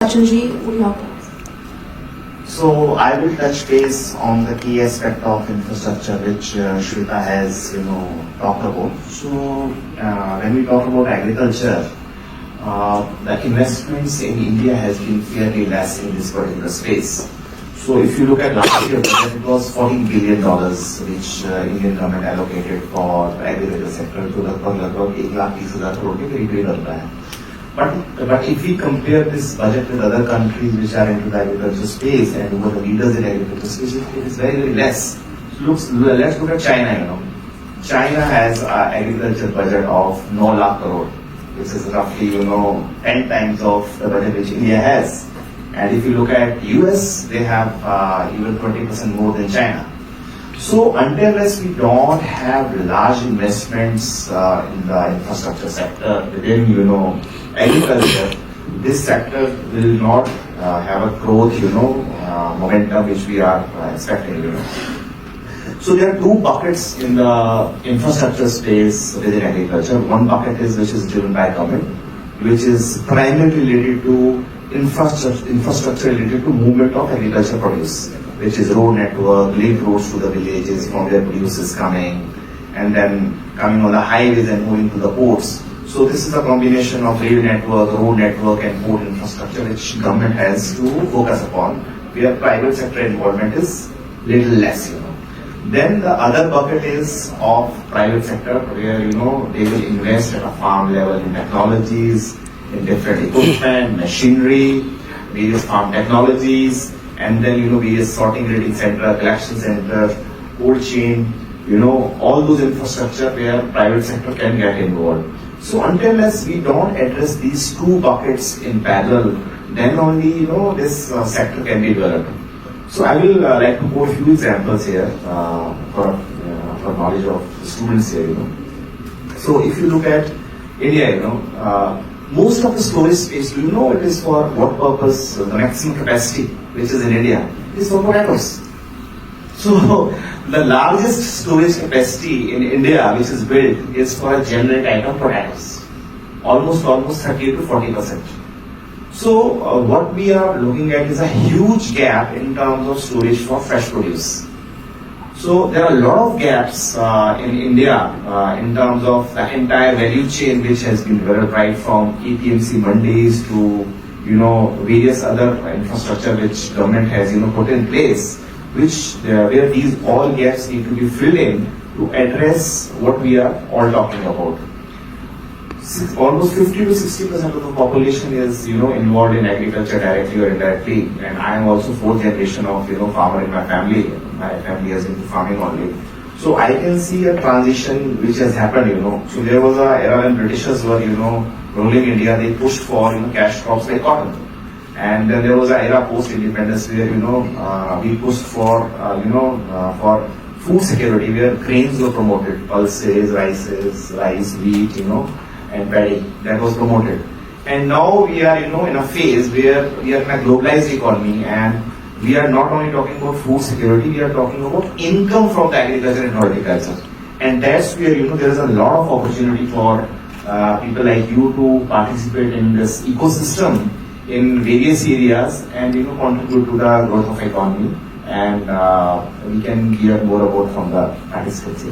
Sachin ji, would you have So I will touch base on the key aspect of infrastructure which Shweta has, talked about. So when we talk about agriculture, the investments in India has been fairly less in this particular space. So if you look at last year, it was $14 billion which Indian government allocated for the agriculture sector to लगभग 1,30,000 crore के करीब dollar का है. But if we compare this budget with other countries which are into the agriculture space and who are the leaders in agriculture space, it is very, very less. Let's look at China, China has an agriculture budget of 9 lakh crore, which is roughly, 10 times of the budget which India has. And if you look at US, they have even 20% more than China. So unless we don't have large investments in the infrastructure sector within, agriculture, this sector will not have a growth, momentum which we are expecting, So there are two buckets in the infrastructure space within agriculture. One bucket which is driven by government, which is primarily related to infrastructure related to movement of agriculture produce, which is road network, link roads to the villages from where produce is coming, and then coming on the highways and moving to the ports. So this is a combination of rail network, road network, and port infrastructure which government has to focus upon, where private sector involvement is little less, Then the other bucket is of private sector where, they will invest at a farm level in technologies, in different equipment, machinery, various farm technologies, and then, various sorting grading center, collection center, cold chain, all those infrastructure where private sector can get involved. So unless we don't address these two buckets in parallel, then only, this sector can be developed. So I will like to quote a few examples here for knowledge of the students here, So if you look at India, most of the storage space, do you know it is for what purpose? The maximum capacity, which is in India, is for potatoes. So the largest storage capacity in India, which is built, is for a generic item potatoes, almost 30 to 40%. So what we are looking at is a huge gap in terms of storage for fresh produce. So there are a lot of gaps in India in terms of the entire value chain which has been developed, right from APMC mandis to various other infrastructure which government has put in place, where these all gaps need to be filled in to address what we are all talking about. Almost 50 to 60% of the population is involved in agriculture directly or indirectly, and I am also fourth generation of farmer in my family. My family has been farming only, so I can see a transition which has happened. So there was a era when Britishers were ruling India. They pushed for cash crops like cotton, and then there was an era post independence where we pushed for for food security, where grains were promoted, pulses, rice, wheat, and paddy, that was promoted. And now we are, in a phase where we are in a globalized economy, and we are not only talking about food security, we are talking about income from the agriculture and horticulture. And that's where, there is a lot of opportunity for people like you to participate in this ecosystem in various areas and, contribute to the growth of economy. And we can hear more about from the participants,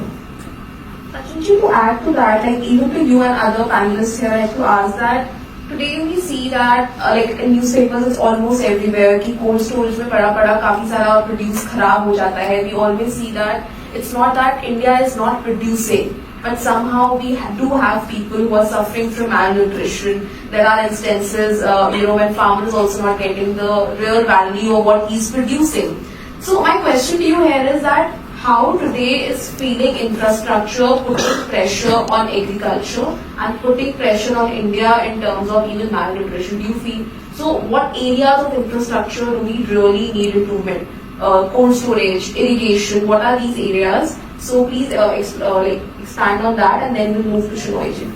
Sachin, to add to that, even to you and other panelists here, I have to ask that today we see that in newspapers it's almost everywhere कि cold storage में पड़ा काफी सारा produce खराब हो जाता है. We always see that it's not that India is not producing, but somehow we do have people who are suffering from malnutrition. There are instances, when farmers also not getting the real value of what he's producing. So my question to you here is that how today is feeding infrastructure putting pressure on agriculture and putting pressure on India in terms of even malnutrition? Do you feel so? What areas of infrastructure do we really need improvement? Cold storage, irrigation. What are these areas? So please expand on that, and then we'll move to Shinoyji.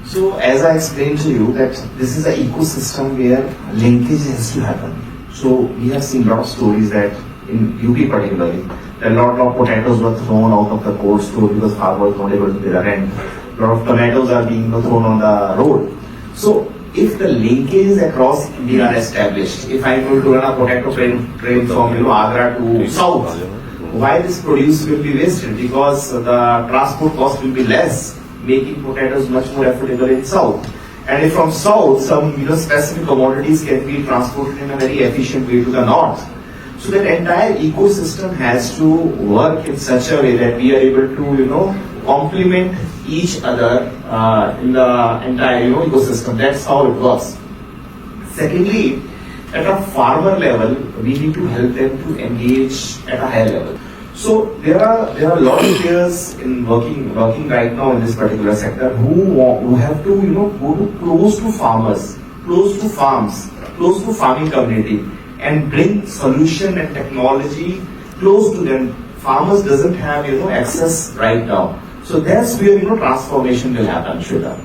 So as I explained to you that this is an ecosystem where linkage has to happen. So we have seen a lot of stories that in UP particularly, a lot of potatoes were thrown out of the cold store because farmers were not able to pay the rent. A lot of tomatoes are being thrown on the road. So if the linkages across India are established, if I'm going to run a potato train from Agra to south, why this produce will be wasted? Because the transport cost will be less, making potatoes much more affordable in south. And if from south some specific commodities can be transported in a very efficient way to the north. So that entire ecosystem has to work in such a way that we are able to complement each other in the entire ecosystem. That's how it works. Secondly, at a farmer level, we need to help them to engage at a higher level. So there are a lot of players in working right now in this particular sector who have to go to close to farmers, close to farms, close to farming community, and bring solution and technology close to them. Farmers doesn't have access right now. So that's where transformation will happen, Shweta.